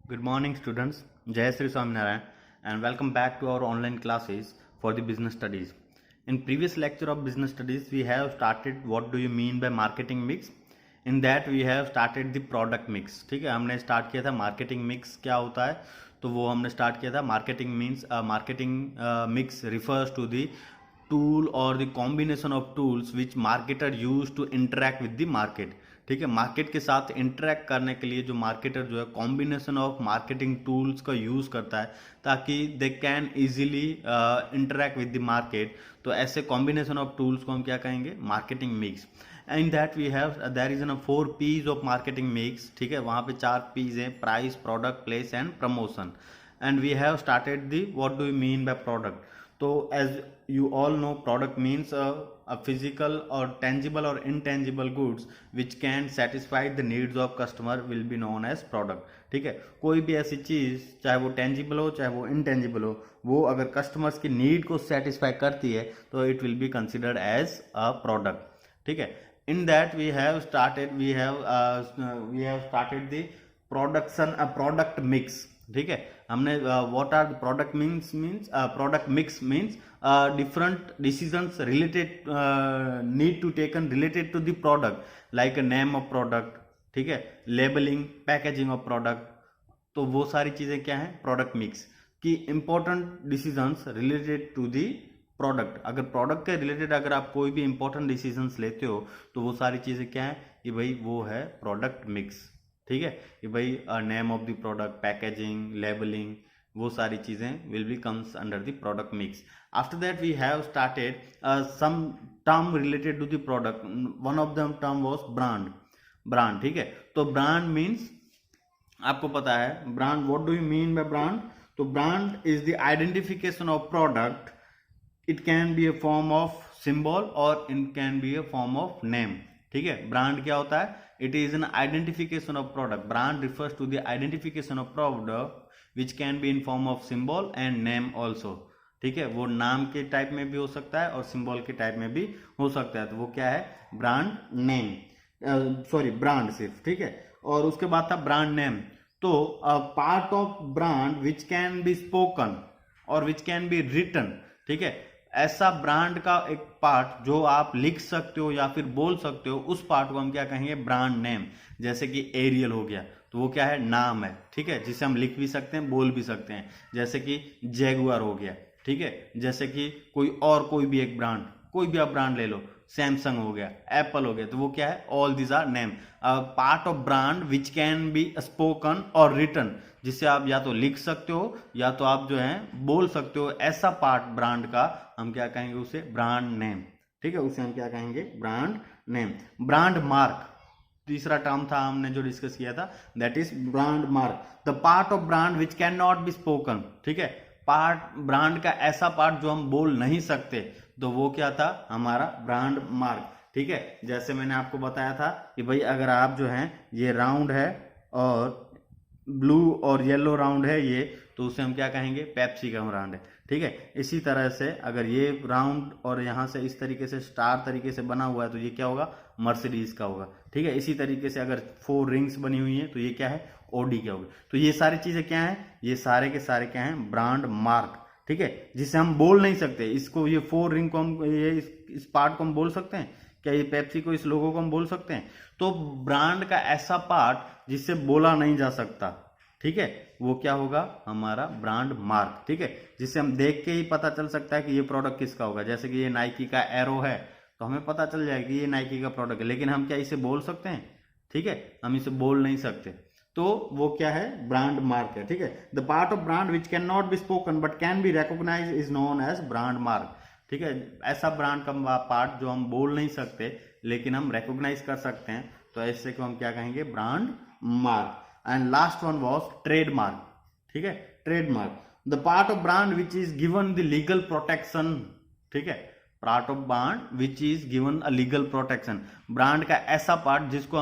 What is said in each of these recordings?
Good morning, students. Jai Sri Swaminarayan, and welcome back to our online classes for the business studies. In previous lecture of business studies, we have started what do you mean by marketing mix. In that we have started the product mix. ठीक है, हमने start किया था marketing mix क्या होता है, तो वो हमने स्टार्ट किया था. Marketing means marketing mix refers to the tool or the combination of tools which marketer use to interact with the market. ठीक है, मार्केट के साथ इंटरेक्ट करने के लिए जो मार्केटर जो है कॉम्बिनेशन ऑफ मार्केटिंग टूल्स का यूज करता है ताकि they can easily interact with the market. तो ऐसे कॉम्बिनेशन ऑफ टूल्स को हम क्या कहेंगे, marketing mix. And that we have there is an 4 P's of marketing mix. ठीक है, वहां पे 4 P's हैं, price, product, place and promotion. And we have started the what do you mean by product. तो as you all know, product means a physical or tangible or intangible goods which can satisfy the needs of customer will be known as product. ठीक है, कोई भी ऐसी चीज चाहे वो tangible हो चाहे वो intangible हो, वो अगर कस्टमर्स की नीड को सेटिस्फाई करती है तो it will be considered as a product. ठीक है, in that we have started the product mix. ठीक है, हमने what are product means product mix means different decisions related need to taken related to the product like a name of product. ठीक है, labelling, packaging of product. तो वो सारी चीजें क्या है, प्रोडक्ट मिक्स की important decisions related to the product. अगर प्रोडक्ट के रिलेटेड अगर आप कोई भी इंपॉर्टेंट डिसीजंस लेते हो तो वो सारी चीजें क्या है कि भाई वो है प्रोडक्ट मिक्स. ठीक है, कि भाई name of the product, packaging, labelling, वो सारी चीजें will be comes under the product mix. After that we have started some term related to the product. One of the term was brand. ठीक है, तो ब्रांड मीन्स आपको पता है brand, what do you mean by brand. तो brand is the identification of product. It can be a form of symbol और it can be a form of name. ठीक है, ब्रांड क्या होता है, it is an identification of product. Brand refers to the identification of product which can be in form of symbol and name also. ठीक है, वो नाम के टाइप में भी हो सकता है और सिंबल के टाइप में भी हो सकता है. तो वो क्या है, ब्रांड नेम, ब्रांड सिर्फ. ठीक है, और उसके बाद था ब्रांड नेम. तो part of brand which can be spoken और विच कैन बी रिटन. ठीक है, ऐसा ब्रांड का एक पार्ट जो आप लिख सकते हो या फिर बोल सकते हो, उस पार्ट को हम क्या कहेंगे, ब्रांड नेम. जैसे कि एरियल हो गया तो वो क्या है, नाम है. ठीक है, जिसे हम लिख भी सकते हैं, बोल भी सकते हैं. जैसे कि जैगुआर हो गया. ठीक है, जैसे कि कोई भी एक ब्रांड, कोई भी आप ब्रांड ले लो, सैमसंग हो गया, एप्पल हो गया, तो वो क्या है, all this are name, part of brand which can be spoken और रिटन. जिससे आप या तो लिख सकते हो या तो आप जो है बोल सकते हो. ऐसा पार्ट ब्रांड का हम क्या कहेंगे, उसे ब्रांड नेम. ठीक है, उसे हम क्या कहेंगे, ब्रांड नेम. ब्रांड मार्क तीसरा टर्म था हमने जो डिस्कस किया था, that is brand mark. The part of brand which can not be spoken. ठीक है, पार्ट ब्रांड का ऐसा पार्ट जो हम बोल नहीं सकते, तो वो क्या था, हमारा ब्रांड मार्क. ठीक है, जैसे मैंने आपको बताया था कि भाई अगर आप जो है ये राउंड है और ब्लू और येलो राउंड है ये, तो उसे हम क्या कहेंगे, पेप्सी का ब्रांड है. ठीक है, इसी तरह से अगर ये राउंड और यहाँ से इस तरीके से स्टार तरीके से बना हुआ है तो ये क्या होगा, मर्सिडीज का होगा. ठीक है, इसी तरीके से अगर 4 रिंग्स बनी हुई है तो ये क्या है, ओडी क्या होगा. तो ये सारी चीजें क्या है, ये सारे के सारे क्या है, ब्रांड मार्क. ठीक है, जिसे हम बोल नहीं सकते. इसको ये 4 रिंग को हम ये इस पार्ट को हम बोल सकते हैं क्या, ये पेप्सी को, इस लोगो को हम बोल सकते हैं. तो ब्रांड का ऐसा पार्ट जिससे बोला नहीं जा सकता, ठीक है, वो क्या होगा, हमारा ब्रांड मार्क. ठीक है, जिससे हम देख के ही पता चल सकता है कि ये प्रोडक्ट किसका होगा. जैसे कि ये नाइकी का एरो है तो हमें पता चल जाएगा कि ये नाइकी का प्रोडक्ट है, लेकिन हम क्या इसे बोल सकते हैं. ठीक है, हम इसे बोल नहीं सकते. तो वो क्या है, ब्रांड मार्क है. ठीक है, the part of brand which can not be spoken but can be recognise is known as brand mark. ठीक है, ऐसा ब्रांड का पार्ट जो हम बोल नहीं सकते लेकिन हम रिकॉग्नाइज कर सकते हैं, तो ऐसे को हम क्या कहेंगे, brand mark. And last one was trademark. ठीक है, trademark, the part of brand which is given the legal protection. ठीक है, part of brand which is given a legal protection. Brand का ऐसा पार्ट जिसको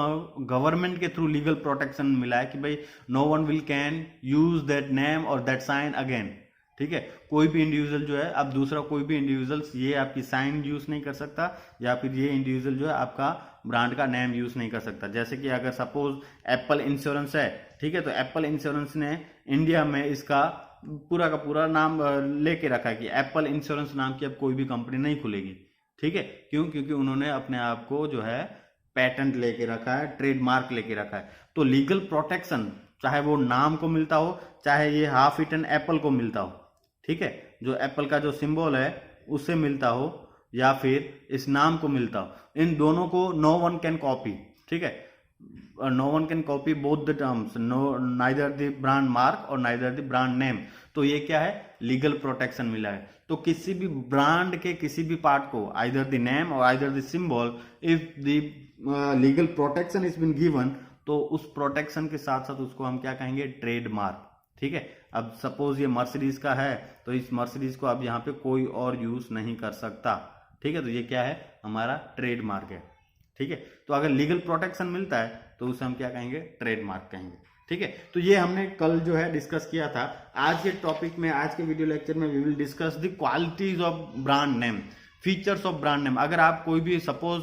गवर्नमेंट के थ्रू लीगल प्रोटेक्शन मिला है कि भाई no one will can use that name और दैट साइन अगेन. ठीक है। कोई भी इंडिविजुअल जो है, अब दूसरा कोई भी इंडिविजुअल ये आपकी साइन यूज नहीं कर सकता, या फिर ये इंडिविजुअल जो है आपका ब्रांड का नेम यूज नहीं कर सकता। जैसे कि अगर सपोज एप्पल इंश्योरेंस है, ठीक है, तो एप्पल इंश्योरेंस ने इंडिया में इसका पूरा का पूरा नाम लेके रखा है कि एप्पल इंश्योरेंस नाम की अब कोई भी कंपनी नहीं खुलेगी, ठीक है। क्यों? क्योंकि उन्होंने अपने आप को जो है पेटेंट लेके रखा है, ट्रेडमार्क लेके रखा है। तो लीगल प्रोटेक्शन चाहे वो नाम को मिलता हो, चाहे ये हाफ इटन एप्पल को मिलता हो, ठीक है, जो एप्पल का जो सिंबल है उससे मिलता हो या फिर इस नाम को मिलता हो, इन दोनों को नो वन कैन कॉपी, ठीक है। No one can copy both the terms, no neither the brand mark और नाइदर द ब्रांड नेम। तो ये क्या है? लीगल प्रोटेक्शन मिला है। तो किसी भी ब्रांड के किसी भी पार्ट को, आइदर द नेम और either the symbol, if the legal protection is been given, तो उस प्रोटेक्शन के साथ साथ उसको हम क्या कहेंगे? ट्रेडमार्क, ठीक है। अब सपोज ये मर्सिडीज का है, तो इस मर्सिडीज को अब यहाँ पे कोई और यूज नहीं कर सकता, ठीक है। तो ये क्या है? हमारा ट्रेडमार्क है, ठीक है। तो अगर लीगल प्रोटेक्शन मिलता है तो उसे हम क्या कहेंगे? ट्रेडमार्क कहेंगे, ठीक है। तो ये हमने कल जो है डिस्कस किया था। आज के टॉपिक में, आज के वीडियो लेक्चर में we will discuss the qualities of brand name, features of brand name. अगर आप कोई भी suppose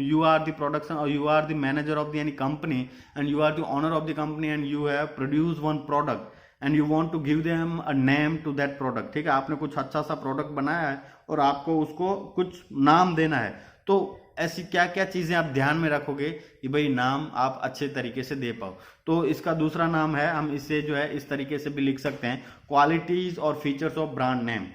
you are the production और you are the manager of the any company and you are the owner of the company and you have produce one product and you want to give them a name to that product, ठीक है। आपने कुछ अच्छा सा product बनाया है और आपको उसको कुछ नाम देना है, तो ऐसी क्या क्या चीजें आप ध्यान में रखोगे कि भाई नाम आप अच्छे तरीके से दे पाओ? तो इसका दूसरा नाम है, हम इसे जो है इस तरीके से भी लिख सकते हैं, क्वालिटीज और फीचर्स ऑफ ब्रांड नेम,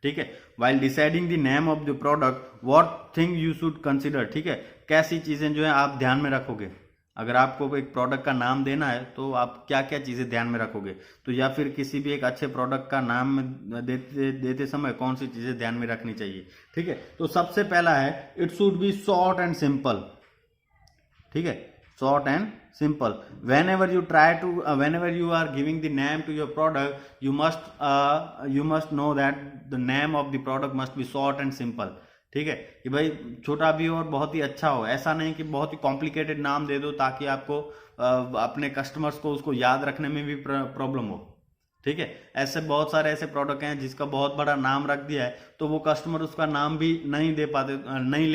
ठीक है। While deciding the name of the product what thing you should consider, ठीक है। कैसी चीजें जो है आप ध्यान में रखोगे? अगर आपको एक प्रोडक्ट का नाम देना है तो आप क्या क्या चीजें ध्यान में रखोगे? तो या फिर किसी भी एक अच्छे प्रोडक्ट का नाम देते समय कौन सी चीजें ध्यान में रखनी चाहिए, ठीक है। तो सबसे पहला है, it should be short and simple, ठीक है, short and simple. Whenever you are giving the name to your product, you must know that the name of the product must be short and simple, ठीक है। कि भाई छोटा भी हो और बहुत ही अच्छा हो, ऐसा नहीं कि बहुत ही कॉम्प्लिकेटेड नाम दे दो ताकि आपको अपने कस्टमर्स को उसको याद रखने में भी प्रॉब्लम हो, ठीक है। ऐसे बहुत सारे ऐसे प्रोडक्ट हैं जिसका बहुत बड़ा नाम रख दिया है तो वो कस्टमर उसका नाम भी नहीं ले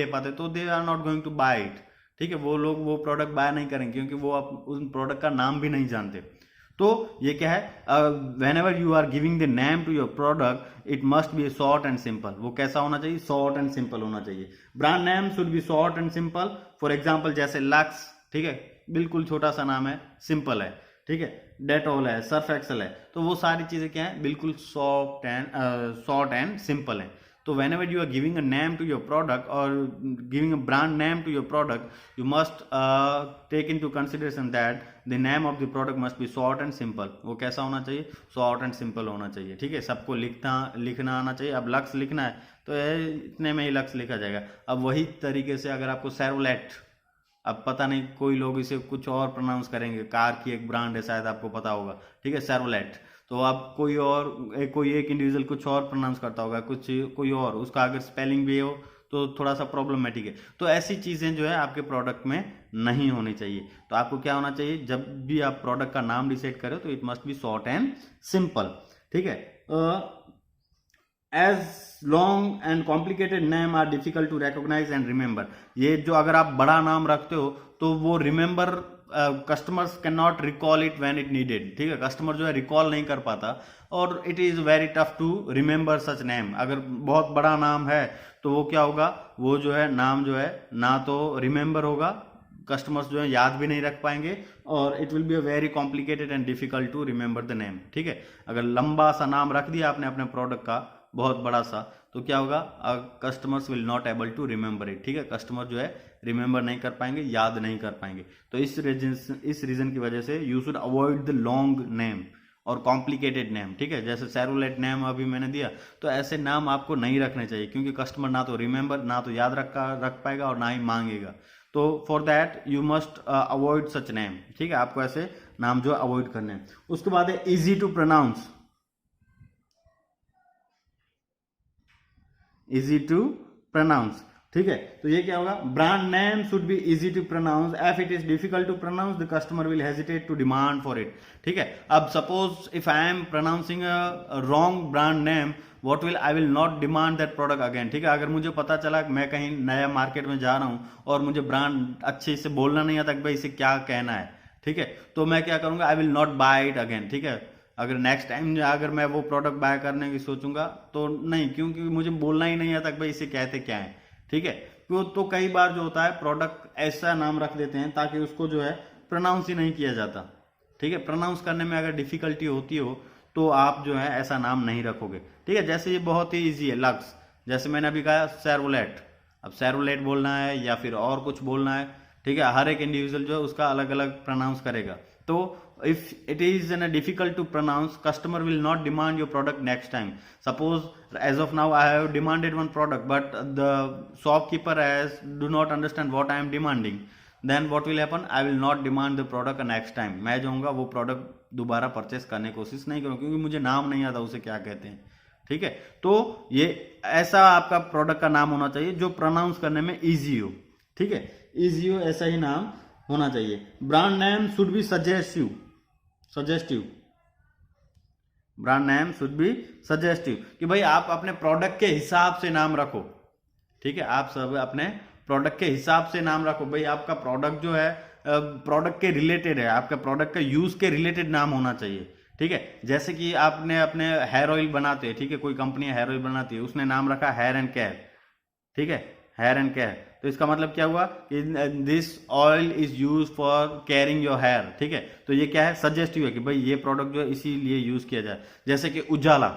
पाते, तो they are not going to buy it, ठीक है। वो लोग वो प्रोडक्ट बाय नहीं करेंगे क्योंकि वो आप उस प्रोडक्ट का नाम भी नहीं जानते। तो ये क्या है? Whenever you are giving the name to your product, it must be short and simple. वो कैसा होना चाहिए? शॉर्ट एंड सिंपल होना चाहिए। Brand name should be short and simple. For example जैसे लक्स, ठीक है, बिल्कुल छोटा सा नाम है, सिंपल है, ठीक है। डेटॉल है, सर्फ एक्सेल है, तो वो सारी चीजें क्या है? बिल्कुल शॉर्ट एंड सिंपल है। तो whenever you are giving a name to your product or giving a brand name to your product, you must take into consideration that the name of the product must be short and simple. वो कैसा होना चाहिए? short and simple होना चाहिए, ठीक है। सबको लिखना आना चाहिए। अब लक्स लिखना है तो इतने में ही लक्स लिखा जाएगा। अब वही तरीके से अगर आपको सेरोलेट, अब पता नहीं कोई लोग इसे कुछ और प्रोनाउंस करेंगे, कार की एक ब्रांड है शायद आपको पता होगा, ठीक है, सेरोलेट। तो आप कोई एक इंडिविजुअल कुछ और प्रोनाउंस करता होगा, कोई और, उसका अगर स्पेलिंग भी हो तो थोड़ा सा प्रॉब्लमेटिक है। तो ऐसी चीजें जो है आपके प्रोडक्ट में नहीं होनी चाहिए। तो आपको क्या होना चाहिए? जब भी आप प्रोडक्ट का नाम डिसाइड करें तो it must be short and simple, ठीक है। As long and complicated name are difficult to recognise and remember. ये जो अगर आप बड़ा नाम रखते हो तो वो remember, customers can not recall it when it needed, ठीक है। कस्टमर जो है रिकॉल नहीं कर पाता और it is very tough to remember such name. अगर बहुत बड़ा नाम है तो वो क्या होगा? वो जो है नाम जो है ना तो रिमेंबर होगा, कस्टमर्स जो है याद भी नहीं रख पाएंगे, और it will be a very complicated and difficult to remember the name, ठीक है। अगर लंबा सा नाम रख दिया आपने अपने प्रोडक्ट का, बहुत बड़ा सा, तो क्या होगा? Customers will not able to remember it, ठीक है। कस्टमर जो है रिमेंबर नहीं कर पाएंगे, याद नहीं कर पाएंगे। तो इस रीजन की वजह से you should avoid the long name और कॉम्प्लिकेटेड नेम, ठीक है। जैसे सेरोलेट नेम अभी मैंने दिया, तो ऐसे नाम आपको नहीं रखने चाहिए क्योंकि कस्टमर ना तो रिमेंबर, ना तो याद रख पाएगा और ना ही मांगेगा। तो for that you must avoid such name, ठीक है। आपको ऐसे नाम जो अवॉइड करने हैं। उसके बाद है easy to pronounce, easy to pronounce, ठीक है, तो ये क्या होगा, brand name should be easy to pronounce, if it is difficult to pronounce the customer will hesitate to demand for it. ठीक है, अब suppose if I am pronouncing a wrong brand name, what will, I will not demand that product again. ठीक है, अगर मुझे पता चला कि मैं कहीं नया मार्केट में जा रहा हूं और मुझे ब्रांड अच्छे से बोलना नहीं आता कि भाई इसे क्या कहना है, ठीक है, तो मैं क्या करूंगा, I will not buy it again. ठीक है, अगर नेक्स्ट टाइम अगर मैं वो प्रोडक्ट बाय करने की सोचूंगा तो नहीं, क्योंकि मुझे बोलना ही नहीं आता कि भाई इसे कहते क्या है। ठीक है, तो कई बार जो होता है प्रोडक्ट ऐसा नाम रख देते हैं ताकि उसको जो है प्रोनाउंस ही नहीं किया जाता। ठीक है, प्रोनाउंस करने में अगर डिफिकल्टी होती हो तो आप जो है ऐसा नाम नहीं रखोगे। ठीक है, जैसे ये बहुत ही ईजी है, लक्स, जैसे मैंने अभी कहा सेरोलेट, अब सेरोलेट बोलना है या फिर और कुछ बोलना है, ठीक है, हर एक इंडिविजुअल जो है उसका अलग अलग प्रोनाउंस करेगा। तो if it is difficult to pronounce, customer will not demand your product next time. Suppose as of now I have demanded one product but the shopkeeper has do not understand what I am demanding, then what will happen, I will not demand the product next time. मैं जो हूँगा वो product दोबारा purchase करने की कोशिश नहीं करूँ क्योंकि मुझे नाम नहीं आता उसे क्या कहते हैं। ठीक है, तो ये ऐसा आपका प्रोडक्ट का नाम होना चाहिए जो प्रोनाउंस करने में इजी हो। ठीक है, इजी हो, ऐसा ही नाम होना चाहिए। Brand name should B suggestive, brand name should B suggestive, कि भाई आप अपने प्रोडक्ट के हिसाब से नाम रखो। ठीक है, आप सब अपने प्रोडक्ट के हिसाब से नाम रखो। भाई आपका प्रोडक्ट जो है प्रोडक्ट के रिलेटेड है, आपका प्रोडक्ट का यूज के रिलेटेड नाम होना चाहिए। ठीक है, जैसे कि आपने अपने हेयर ऑयल बनाते हैं, ठीक है, कोई कंपनी हेयर ऑयल बनाती है, उसने नाम रखा हेयर एंड केयर। ठीक है, हेयर एंड केयर, तो इसका मतलब क्या हुआ कि this oil is use for caring your hair. ठीक है, तो ये क्या है, सजेस्टिव है कि भाई ये प्रोडक्ट जो है इसीलिए यूज किया जाए। जैसे कि उजाला,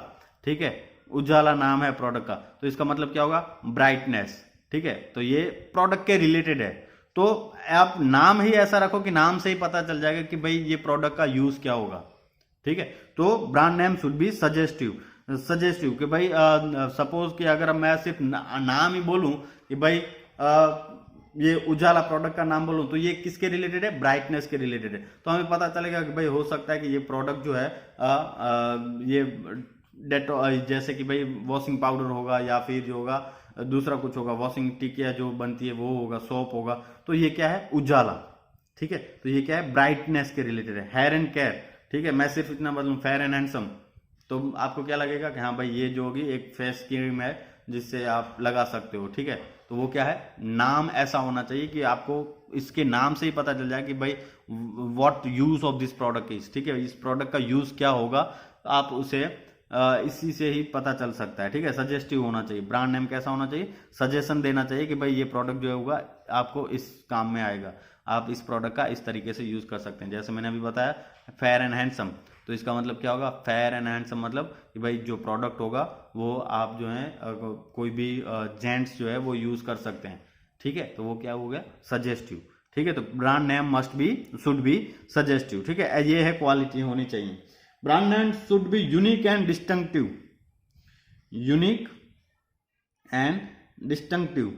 ठीक है, उजाला नाम है प्रोडक्ट का, तो इसका मतलब क्या होगा, ब्राइटनेस। ठीक है, तो ये प्रोडक्ट के रिलेटेड है, तो आप नाम ही ऐसा रखो कि नाम से ही पता चल जाएगा कि भाई ये प्रोडक्ट का यूज क्या होगा। ठीक है, तो brand name should B suggestive, कि भाई सपोज कि अगर मैं सिर्फ नाम ही बोलूं कि भाई ये उजाला प्रोडक्ट का नाम बोलूं तो ये किसके रिलेटेड है, ब्राइटनेस के रिलेटेड है, तो हमें पता चलेगा कि भाई हो सकता है कि ये प्रोडक्ट जो है ये डेटो, जैसे कि भाई वॉशिंग पाउडर होगा या फिर जो होगा दूसरा कुछ होगा, वॉशिंग टिकिया जो बनती है वो होगा, सोप होगा, तो ये क्या है, उजाला। ठीक है, तो ये क्या है, ब्राइटनेस के रिलेटेड है। हेयर एंड केयर, ठीक है, मैं सिर्फ इतना बदलूं फेयर एंड हैंडसम, तो आपको क्या लगेगा कि हाँ भाई ये जो होगी एक फेस क्रीम है जिससे आप लगा सकते हो। ठीक है, तो वो क्या है, नाम ऐसा होना चाहिए कि आपको इसके नाम से ही पता चल जाए कि भाई what use of this product is. ठीक है, इस प्रोडक्ट का यूज क्या होगा, आप उसे इसी से ही पता चल सकता है। ठीक है, सजेस्टिव होना चाहिए, ब्रांड नेम कैसा होना चाहिए, सजेशन देना चाहिए कि भाई ये प्रोडक्ट जो होगा आपको इस काम में आएगा, आप इस प्रोडक्ट का इस तरीके से यूज कर सकते हैं। जैसे मैंने अभी बताया फेयर एंड हैंडसम, तो इसका मतलब क्या होगा, फेयर एंड हैंडसम मतलब कि भाई जो प्रोडक्ट होगा वो आप जो है कोई भी जेंट्स जो है वो यूज कर सकते हैं। ठीक है, तो वो क्या हो गया, सजेस्टिव। ठीक है, तो brand name must be, should be suggestive. ठीक है, ये है क्वालिटी होनी चाहिए। Brand name should be unique and distinctive, unique and distinctive,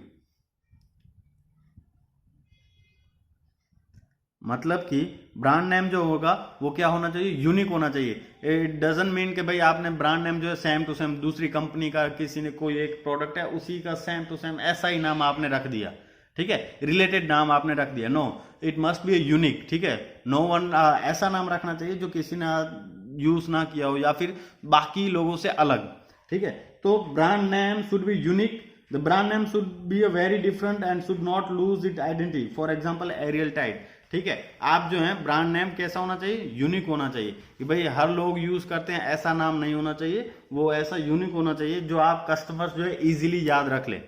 मतलब कि ब्रांड नेम जो होगा वो क्या होना चाहिए, यूनिक होना चाहिए। इट डजंट मीन कि भाई आपने ब्रांड नेम जो है सेम टू सेम दूसरी कंपनी का, किसी ने कोई एक प्रोडक्ट है उसी का सेम टू सेम ऐसा ही नाम आपने रख दिया। ठीक है, रिलेटेड नाम आपने रख दिया, no, it must be unique. ठीक है, नो वन, ऐसा नाम रखना चाहिए जो किसी ने यूज ना किया हो या फिर बाकी लोगों से अलग। ठीक है, तो brand name should be unique, the brand name should be a very different and should not lose it identity, for example Ariel Tide. ठीक है, आप जो है ब्रांड नेम कैसा होना चाहिए, यूनिक होना चाहिए, कि भाई हर लोग यूज करते हैं ऐसा नाम नहीं होना चाहिए, वो ऐसा यूनिक होना चाहिए जो आप कस्टमर्स जो है इजीली याद रख ले।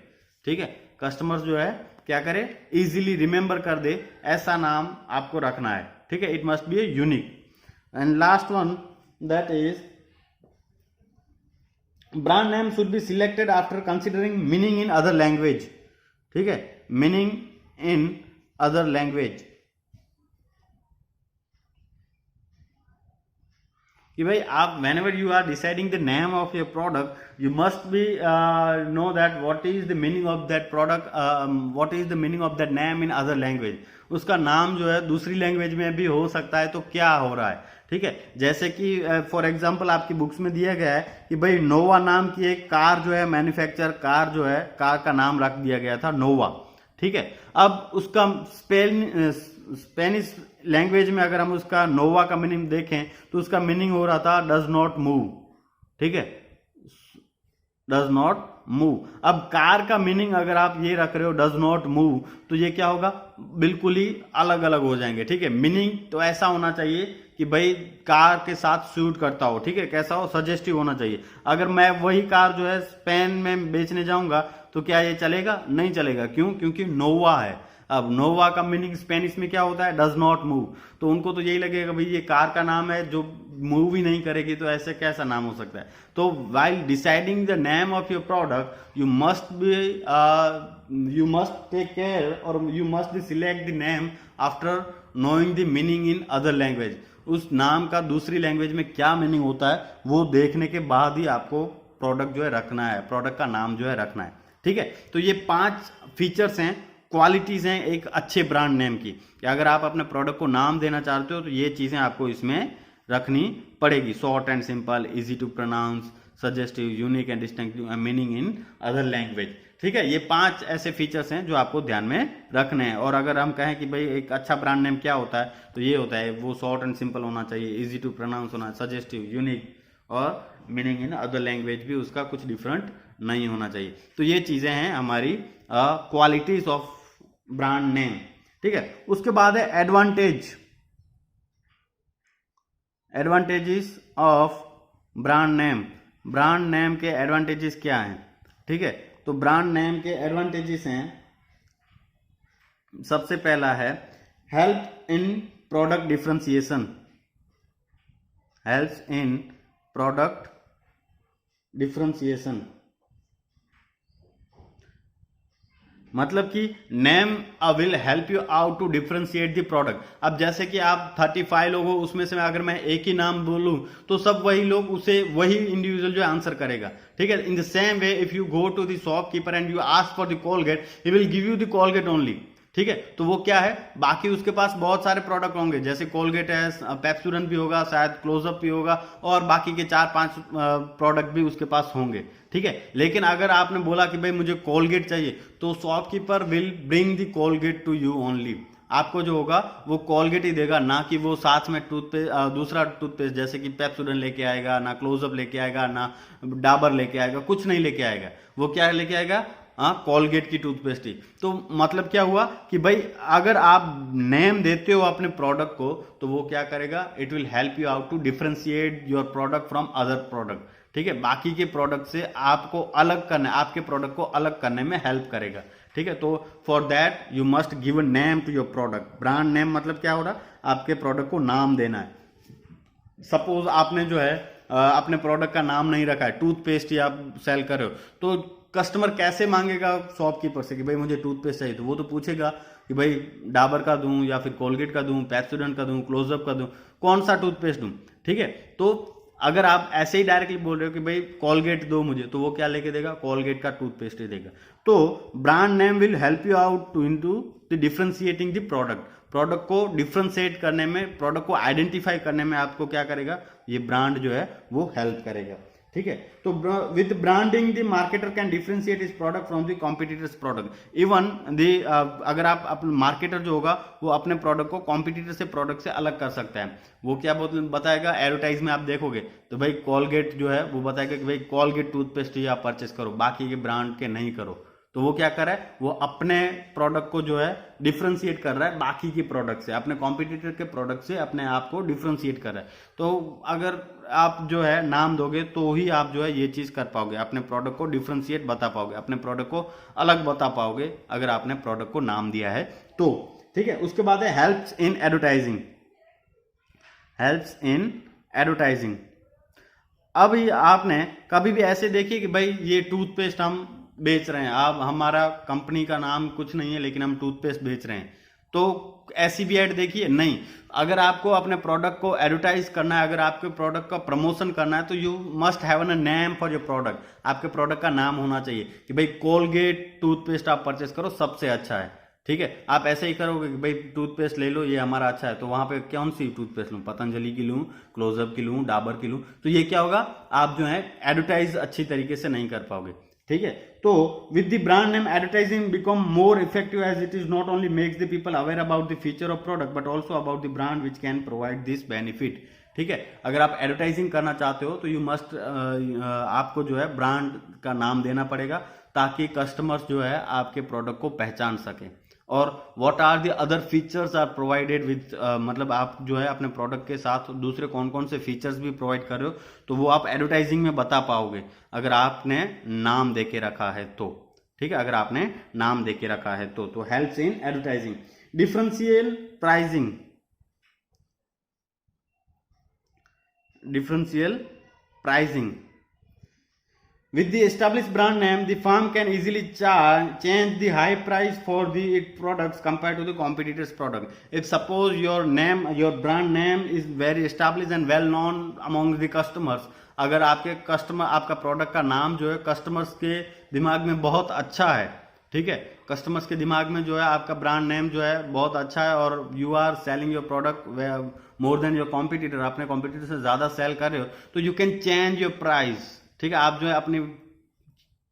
ठीक है, कस्टमर्स जो है क्या करे, इजीली रिमेंबर कर दे, ऐसा नाम आपको रखना है। ठीक है, it must B a unique. And last one, that is brand name should be selected after considering meaning in other language. ठीक है, मीनिंग इन अदर लैंग्वेज, कि भाई आप whenever you are deciding the name of your product you must be know that what is the meaning of that product, what is the meaning of that name in other language. उसका नाम जो है दूसरी language में भी हो सकता है, तो क्या हो रहा है, ठीक है। जैसे कि फॉर एग्जांपल आपकी बुक्स में दिया गया है कि भाई नोवा नाम की एक कार जो है, मैन्युफैक्चर कार जो है, कार का नाम रख दिया गया था नोवा, ठीक है। अब उसका स्पेनिश लैंग्वेज में अगर हम उसका नोवा का मीनिंग देखें तो उसका मीनिंग हो रहा था डज नॉट मूव, ठीक है, डज नॉट मूव। अब कार का मीनिंग अगर आप ये रख रहे हो डज नॉट मूव, तो ये क्या होगा, बिल्कुल ही अलग अलग हो जाएंगे, ठीक है। मीनिंग तो ऐसा होना चाहिए कि भाई कार के साथ सूट करता हो, ठीक है, कैसा हो, सजेस्टिव होना चाहिए। अगर मैं वही कार जो है स्पेन में बेचने जाऊंगा तो क्या ये चलेगा, नहीं चलेगा, क्यों, क्योंकि नोवा है। अब नोवा का मीनिंग स्पेनिश में क्या होता है, डज नॉट मूव, तो उनको तो यही लगेगा भाई ये कार का नाम है जो मूव ही नहीं करेगी, तो ऐसे कैसा नाम हो सकता है। तो while deciding the name of your product you must take care और you must select the name after knowing the meaning in other language. उस नाम का दूसरी लैंग्वेज में क्या मीनिंग होता है वो देखने के बाद ही आपको प्रोडक्ट जो है रखना है, प्रोडक्ट का नाम जो है रखना है, ठीक है। तो ये 5 फीचर्स हैं, क्वालिटीज हैं एक अच्छे ब्रांड नेम की, कि अगर आप अपने प्रोडक्ट को नाम देना चाहते हो तो ये चीजें आपको इसमें रखनी पड़ेगी। Short and simple, easy to pronounce, suggestive, unique and distinctive meaning in other language, ठीक है। ये 5 ऐसे फीचर्स हैं जो आपको ध्यान में रखने हैं। और अगर हम कहें कि भाई एक अच्छा ब्रांड नेम क्या होता है, तो ये होता है वो शॉर्ट एंड सिंपल होना चाहिए, इजी टू प्रोनाउंस होना, सजेस्टिव, यूनिक और मीनिंग इन अदर लैंग्वेज भी उसका कुछ डिफरेंट नहीं होना चाहिए। तो ये चीजें हैं हमारी क्वालिटीज ऑफ ब्रांड नेम, ठीक है। उसके बाद है advantages of brand name. Brand name के एडवांटेजेस क्या हैं, ठीक है। तो ब्रांड नेम के एडवांटेजेस हैं, सबसे पहला है help in product differentiation, helps in product differentiation, मतलब कि name will help you out to differentiate the product. अब जैसे कि आप 35 लोग हो, उसमें से अगर मैं एक ही नाम बोलूं तो सब वही लोग उसे वही इंडिविजुअल जो आंसर करेगा, ठीक है। In the same way if you go to the shopkeeper and you ask for the Colgate, he will give you the Colgate only, ठीक है। तो वो क्या है, बाकी उसके पास बहुत सारे प्रोडक्ट होंगे, जैसे कोलगेट है, पेप्सोडेंट भी होगा, शायद क्लोजअप भी होगा, और बाकी के 4-5 प्रोडक्ट भी उसके पास होंगे, ठीक है। लेकिन अगर आपने बोला कि भाई मुझे कोलगेट चाहिए, तो shopkeeper will bring the Colgate to you only. आपको जो होगा वो कोलगेट ही देगा, ना कि वो साथ में दूसरा टूथपेस्ट जैसे कि पेप्सोडेंट लेके आएगा, ना क्लोजअप लेके आएगा, ना डाबर लेके आएगा, कुछ नहीं लेके आएगा। वो क्या लेके आएगा, कोलगेट की टूथपेस्ट ही। तो मतलब क्या हुआ कि भाई अगर आप नेम देते हो अपने प्रोडक्ट को, तो वो क्या करेगा, it will help you out to differentiate your product from other product, ठीक है। बाकी के प्रोडक्ट से आपको अलग करने, आपके प्रोडक्ट को अलग करने में हेल्प करेगा, ठीक है। तो for that you must give a name to your product. Brand name मतलब क्या हो रहा, आपके प्रोडक्ट को नाम देना है। सपोज आपने जो है अपने प्रोडक्ट का नाम नहीं रखा है, टूथपेस्ट ही आप सेल कर रहे हो, तो कस्टमर कैसे मांगेगा शॉपकीपर से कि भाई मुझे टूथपेस्ट चाहिए, तो वो तो पूछेगा कि भाई डाबर का दूं या फिर कोलगेट का दूं, पेप्सोडेंट का दूं, क्लोजअप का दूं, कौन सा टूथपेस्ट दूं, ठीक है। तो अगर आप ऐसे ही डायरेक्टली बोल रहे हो कि भाई कोलगेट दो मुझे, तो वो क्या लेके देगा, कोलगेट का टूथपेस्ट ही देगा। तो brand name will help you out to into the differentiating the product. Product को डिफरेंशिएट करने में, प्रोडक्ट को आइडेंटिफाई करने में आपको क्या करेगा, ये ब्रांड जो है वो हेल्प करेगा, ठीक है। तो with branding the marketer can differentiate is product from the competitors product. Even the अगर आप अपने मार्केटर जो होगा वो अपने प्रोडक्ट को कॉम्पिटिटर से प्रोडक्ट से अलग कर सकता है। वो क्या बताएगा, एडवर्टाइज में आप देखोगे तो भाई कोलगेट जो है वो बताएगा कि भाई कोलगेट टूथपेस्ट ही आप परचेस करो, बाकी के ब्रांड के नहीं करो। तो वो क्या कर रहा है, वो अपने प्रोडक्ट को जो है डिफरेंशिएट कर रहा है बाकी के प्रोडक्ट से, अपने कॉम्पिटिटर के प्रोडक्ट से अपने आप को डिफरेंशिएट कर रहा है। तो अगर आप जो है नाम दोगे तो ही आप जो है ये चीज कर पाओगे, अपने प्रोडक्ट को डिफरेंशिएट बता पाओगे, अपने प्रोडक्ट को अलग बता पाओगे अगर आपने प्रोडक्ट को नाम दिया है तो, ठीक है। उसके बाद है helps in advertising, helps in advertising. अब आपने कभी भी ऐसे देखिए कि भाई ये टूथपेस्ट हम बेच रहे हैं, अब हमारा कंपनी का नाम कुछ नहीं है लेकिन हम टूथपेस्ट बेच रहे हैं, तो ऐसी भी ऐड देखिए नहीं। अगर आपको अपने प्रोडक्ट को एडवर्टाइज करना है, अगर आपके प्रोडक्ट का प्रमोशन करना है, तो you must have a name for your product. आपके प्रोडक्ट का नाम होना चाहिए कि भाई कोलगेट टूथपेस्ट आप परचेस करो, सबसे अच्छा है। ठीक है, आप ऐसे ही करोगे कि भाई टूथपेस्ट ले लो, ये हमारा अच्छा है, तो वहां पे कौन सी टूथपेस्ट लूं, पतंजलि की लूं, क्लोजअप की लूं, डाबर की लूं, तो ये क्या होगा, आप जो है एडवर्टाइज अच्छी तरीके से नहीं कर पाओगे। ठीक है, तो with the brand name advertising become more effective as it is not only makes the people aware about the feature of product but also about the brand which can provide this benefit. ठीक है, अगर आप advertising करना चाहते हो तो you must आपको जो है ब्रांड का नाम देना पड़ेगा, ताकि कस्टमर्स जो है आपके प्रोडक्ट को पहचान सके। और what are the other features are provided with, मतलब आप जो है अपने प्रोडक्ट के साथ दूसरे कौन कौन से फीचर्स भी प्रोवाइड कर रहे हो, तो वो आप एडवर्टाइजिंग में बता पाओगे अगर आपने नाम देके रखा है तो। ठीक है, अगर आपने नाम देके रखा है तो helps in advertising. Differential pricing, differential pricing. With the established brand name, the firm can easily change the high price for the its products compared to the competitors' product. If suppose your name, your brand name is very established and well known among the customers, अगर आपके customer, आपका product का नाम जो है customers के दिमाग में बहुत अच्छा है, ठीक है, कस्टमर्स के दिमाग में जो है आपका ब्रांड नेम जो है बहुत अच्छा है, और you are selling your product more than your competitor, अपने कॉम्पिटिटर से ज्यादा सेल कर रहे हो, तो you can change your price. ठीक है, आप जो है अपनी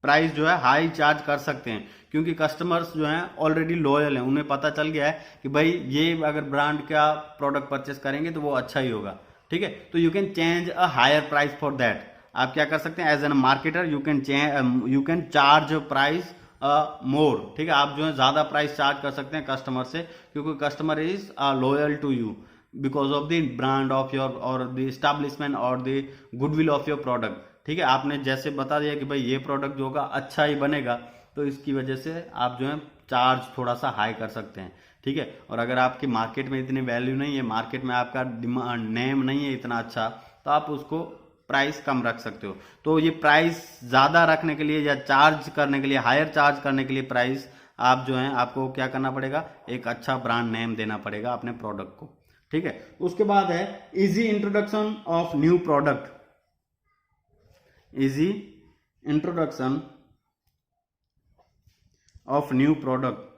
प्राइस जो है हाई चार्ज कर सकते हैं, क्योंकि कस्टमर्स जो हैं ऑलरेडी लॉयल हैं, उन्हें पता चल गया है कि भाई ये अगर ब्रांड का प्रोडक्ट परचेस करेंगे तो वो अच्छा ही होगा। ठीक है, तो you can change a higher price for that. आप क्या कर सकते हैं, as an marketer you can charge price more. ठीक है, आप जो है ज्यादा प्राइस चार्ज कर सकते हैं कस्टमर से, क्योंकि customer is loyal to you because of the brand of your और द एस्टैब्लिशमेंट और the goodwill of your product. ठीक है, आपने जैसे बता दिया कि भाई ये प्रोडक्ट जो होगा अच्छा ही बनेगा, तो इसकी वजह से आप जो है चार्ज थोड़ा सा हाई कर सकते हैं। ठीक है, और अगर आपकी मार्केट में इतनी वैल्यू नहीं है, मार्केट में आपका नेम नहीं है इतना अच्छा, तो आप उसको प्राइस कम रख सकते हो। तो ये प्राइस ज्यादा रखने के लिए या चार्ज करने के लिए, हायर चार्ज करने के लिए प्राइस आप जो है आपको क्या करना पड़ेगा, एक अच्छा ब्रांड नेम देना पड़ेगा अपने प्रोडक्ट को। ठीक है, उसके बाद है easy introduction of new product. Easy introduction of new product.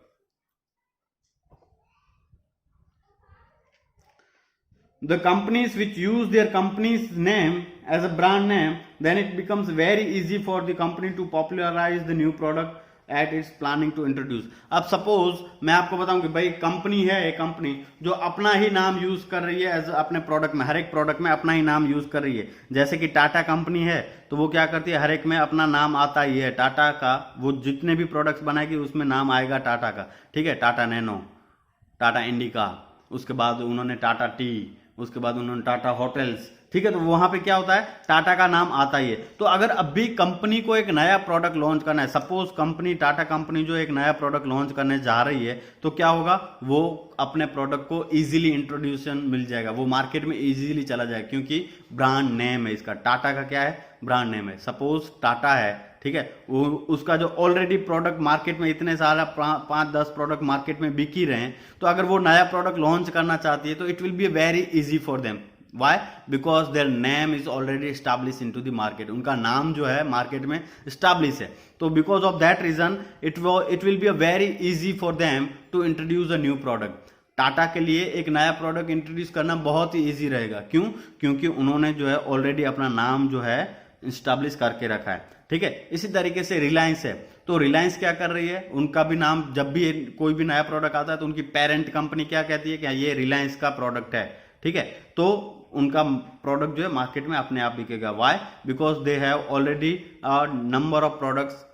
The companies which use their company's name as a brand name, then it becomes very easy for the company to popularize the new product at its planning to introduce. अब suppose मैं आपको बताऊं कि भाई company है, एक company जो अपना ही नाम यूज कर रही है एज अपने प्रोडक्ट में, हर एक प्रोडक्ट में अपना ही नाम यूज कर रही है। जैसे कि टाटा कंपनी है, तो वो क्या करती है, हर एक में अपना नाम आता ही है टाटा का, वो जितने भी प्रोडक्ट्स बनाएगी उसमें नाम आएगा टाटा का। ठीक है, टाटा नैनो, टाटा इंडिका, उसके बाद उन्होंने टाटा टी, उसके बाद उन्होंने टाटा होटल्स। ठीक है, तो वहां पे क्या होता है, टाटा का नाम आता ही है। तो अगर अभी कंपनी को एक नया प्रोडक्ट लॉन्च करना है, सपोज कंपनी, टाटा कंपनी जो एक नया प्रोडक्ट लॉन्च करने जा रही है, तो क्या होगा, वो अपने प्रोडक्ट को इजीली इंट्रोड्यूशन मिल जाएगा, वो मार्केट में इजीली चला जाएगा, क्योंकि ब्रांड नेम है इसका। टाटा का क्या है, ब्रांड नेम है। सपोज टाटा है, ठीक है, वो उसका जो ऑलरेडी प्रोडक्ट मार्केट में इतने सारा 5-10 प्रोडक्ट मार्केट में बिक ही रहे हैं, तो अगर वो नया प्रोडक्ट लॉन्च करना चाहती है तो it will be very easy for them. Why? Because their name is already establish in to the market, उनका नाम जो है मार्केट में एस्टैब्लिश है। तो because of that reason it will be a very easy for them to introduce a new product. Tata के लिए एक नया प्रोडक्ट इंट्रोड्यूस करना बहुत ही इजी रहेगा। क्यों? क्योंकि उन्होंने जो है ऑलरेडी अपना नाम जो है एस्टैब्लिश करके रखा है। ठीक है, इसी तरीके से रिलायंस है, तो रिलायंस क्या कर रही है, उनका भी नाम, जब भी कोई भी नया प्रोडक्ट आता है तो उनकी पेरेंट कंपनी क्या कहती है कि ये रिलायंस का प्रोडक्ट है। ठीक है, तो उनका प्रोडक्ट जो है मार्केट में अपने आप बिकेगा। Why? Because they have already number of products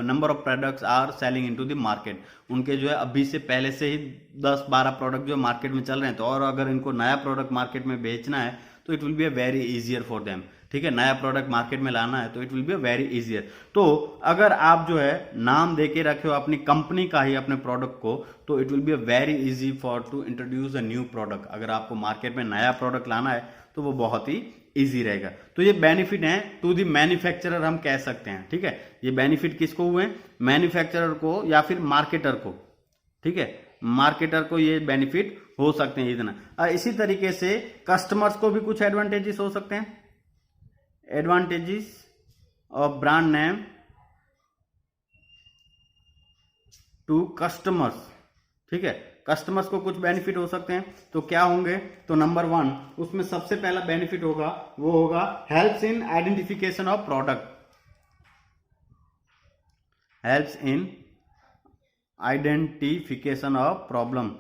number of products are selling into the market. उनके जो है अभी से पहले से ही 10-12 प्रोडक्ट जो मार्केट में चल रहे हैं, तो और अगर इनको नया प्रोडक्ट मार्केट में बेचना है तो it will be a very easier for them. ठीक है, नया प्रोडक्ट मार्केट में लाना है तो it will be very easier. तो अगर आप जो है नाम देके रखे हो अपनी कंपनी का ही अपने प्रोडक्ट को, तो it will be very easy for to introduce a new product. अगर आपको मार्केट में नया प्रोडक्ट लाना है तो वो बहुत ही इजी रहेगा। तो ये बेनिफिट है टू द मैन्युफैक्चरर, हम कह सकते हैं। ठीक है, ये बेनिफिट किसको हुए, मैन्युफैक्चरर को या फिर मार्केटर को। ठीक है, मार्केटर को ये बेनिफिट हो सकते हैं इतना। इसी तरीके से कस्टमर्स को भी कुछ एडवांटेजेस हो सकते हैं। Advantages of brand name to customers, ठीक है, कस्टमर्स को कुछ बेनिफिट हो सकते हैं। तो क्या होंगे, तो नंबर 1 उसमें सबसे पहला बेनिफिट होगा वो होगा helps in identification of product, helps in identification of problem,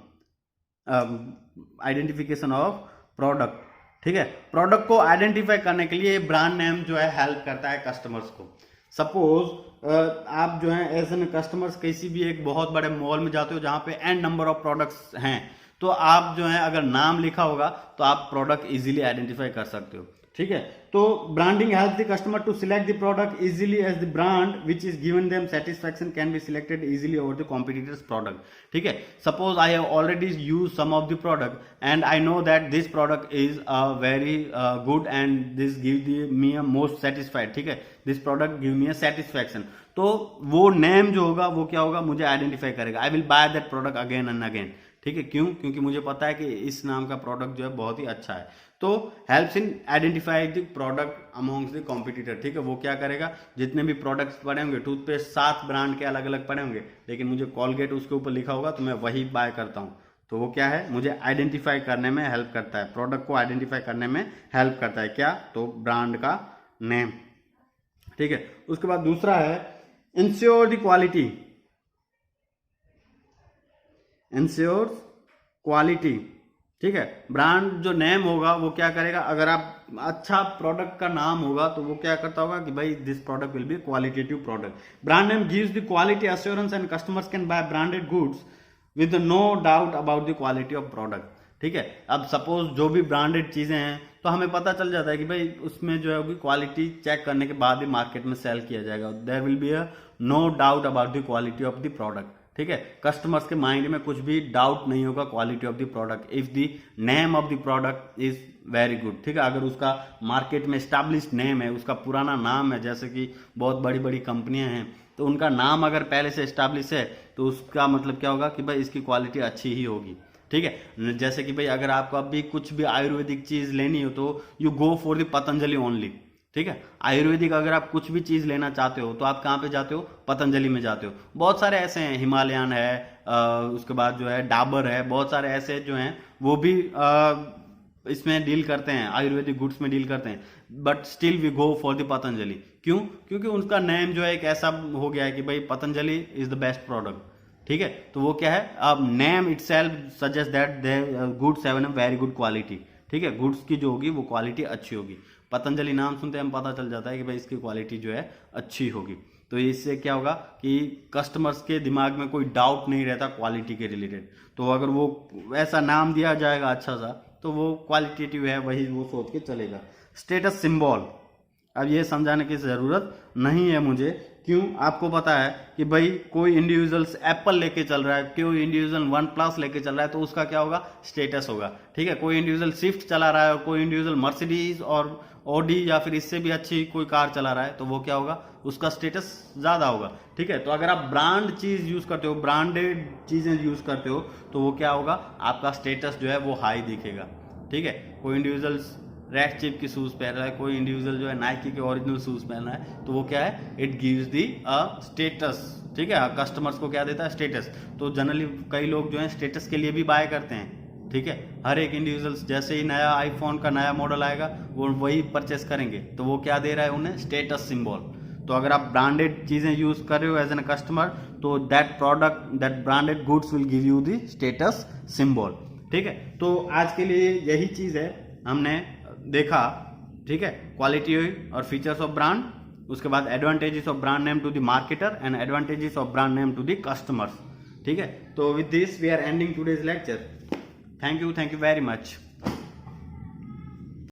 identification of product, ठीक है। प्रोडक्ट को आइडेंटिफाई करने के लिए ब्रांड नेम जो है हेल्प करता है कस्टमर्स को। सपोज आप जो है एज एन कस्टमर्स किसी भी एक बहुत बड़े मॉल में जाते हो जहां पे एन नंबर ऑफ प्रोडक्ट्स हैं, तो आप जो है अगर नाम लिखा होगा तो आप प्रोडक्ट इजीली आइडेंटिफाई कर सकते हो, ठीक है। तो branding help the customer to select the product easily as the brand which is given them satisfaction can be selected easily over the competitors product, ठीक है। Suppose I have already use some of the product and I know that this product is very good and this give me a most satisfied, ठीक है, this product give me a satisfaction. तो वो name जो होगा वो क्या होगा, मुझे आइडेंटिफाई करेगा, I will by that product again and again, ठीक है। क्यों, क्योंकि मुझे पता है कि इस नाम का प्रोडक्ट जो है बहुत ही अच्छा है। तो helps in identify the product amongst the competitor, ठीक है। वो क्या करेगा, जितने भी प्रोडक्ट्स पड़े होंगे, टूथपेस्ट 7 ब्रांड के अलग अलग पड़े होंगे, लेकिन मुझे कॉलगेट उसके ऊपर लिखा होगा तो मैं वही बाय करता हूं। तो वो क्या है, मुझे आइडेंटिफाई करने में हेल्प करता है, प्रोडक्ट को आइडेंटिफाई करने में हेल्प करता है। क्या, तो ब्रांड का नेम, ठीक है। उसके बाद दूसरा है ensure the quality, ensure quality, ठीक है। ब्रांड जो नेम होगा वो क्या करेगा, अगर आप अच्छा प्रोडक्ट का नाम होगा तो वो क्या करता होगा कि भाई this product will be qualitative product. Brand name gives the quality assurance and customers can buy branded goods with no doubt about the quality of product, ठीक है। अब सपोज जो भी ब्रांडेड चीजें हैं तो हमें पता चल जाता है कि भाई उसमें जो है क्वालिटी चेक करने के बाद ही मार्केट में सेल किया जाएगा। There will be a no doubt about the quality of the product, ठीक है। कस्टमर्स के माइंड में कुछ भी डाउट नहीं होगा quality of the product if the name of the product is very good, ठीक है। अगर उसका मार्केट में एस्टैब्लिश्ड नेम है, उसका पुराना नाम है, जैसे कि बहुत बड़ी बड़ी कंपनियां हैं तो उनका नाम अगर पहले से एस्टैब्लिश है तो उसका मतलब क्या होगा कि भाई इसकी क्वालिटी अच्छी ही होगी, ठीक है। जैसे कि भाई अगर आपको अभी कुछ भी आयुर्वेदिक चीज लेनी हो तो you go for the Patanjali only, ठीक है। आयुर्वेदिक अगर आप कुछ भी चीज लेना चाहते हो तो आप कहाँ पे जाते हो, पतंजलि में जाते हो। बहुत सारे ऐसे हैं, हिमालयन है, उसके बाद जो है डाबर है, बहुत सारे ऐसे जो हैं वो भी इसमें डील करते हैं, आयुर्वेदिक गुड्स में डील करते हैं, but still we go for the Patanjali. क्यों, क्योंकि उनका नेम जो है एक ऐसा हो गया है कि भाई Patanjali is the best product, ठीक है। तो वो क्या है, अब name itself suggest that the goods have a very good quality, ठीक है। गुड्स की जो होगी वो क्वालिटी अच्छी होगी। पतंजलि नाम सुनते हैं हम पता चल जाता है कि भाई इसकी क्वालिटी जो है अच्छी होगी। तो इससे क्या होगा कि कस्टमर्स के दिमाग में कोई डाउट नहीं रहता क्वालिटी के रिलेटेड। तो अगर वो ऐसा नाम दिया जाएगा अच्छा सा तो वो क्वालिटेटिव है वही वो सोच के चलेगा। स्टेटस सिंबल, अब ये समझाने की ज़रूरत नहीं है मुझे, क्यों, आपको पता है कि भाई कोई इंडिविजुअल्स एप्पल लेके चल रहा है, कोई इंडिविजुअल वन प्लस लेके चल रहा है तो उसका क्या होगा, स्टेटस होगा, ठीक है। कोई इंडिविजुअल स्विफ्ट चला रहा है और कोई इंडिविजुअल मर्सिडीज और ऑडी या फिर इससे भी अच्छी कोई कार चला रहा है तो वो क्या होगा, उसका स्टेटस ज्यादा होगा, ठीक है। तो अगर आप ब्रांड चीज यूज करते हो, ब्रांडेड चीजें यूज करते हो तो वो क्या होगा, आपका स्टेटस जो है वो हाई दिखेगा, ठीक है। कोई इंडिविजुअल रेड चिप की शूज पहन रहा है, कोई इंडिविजुअल जो है नाइकी के ओरिजिनल शूज पहन रहा है तो वो क्या है, it gives the a status, ठीक है। कस्टमर्स को क्या देता है, स्टेटस। तो जनरली कई लोग जो है स्टेटस के लिए भी बाय करते हैं, ठीक है। हर एक इंडिविजुअल्स जैसे ही नया आईफोन का नया मॉडल आएगा वो वही परचेस करेंगे, तो वो क्या दे रहा है उन्हें, स्टेटस सिंबल। तो अगर आप ब्रांडेड चीजें यूज कर रहे हो एज एन कस्टमर तो that product, that branded goods will give you the status symbol, ठीक है। तो आज के लिए यही चीज है हमने देखा, ठीक है, क्वालिटी और फीचर्स ऑफ ब्रांड, उसके बाद advantages of brand name to the marketer and advantages of brand name to the customers, ठीक है। तो with this we are ending today's lecture. Thank you very much.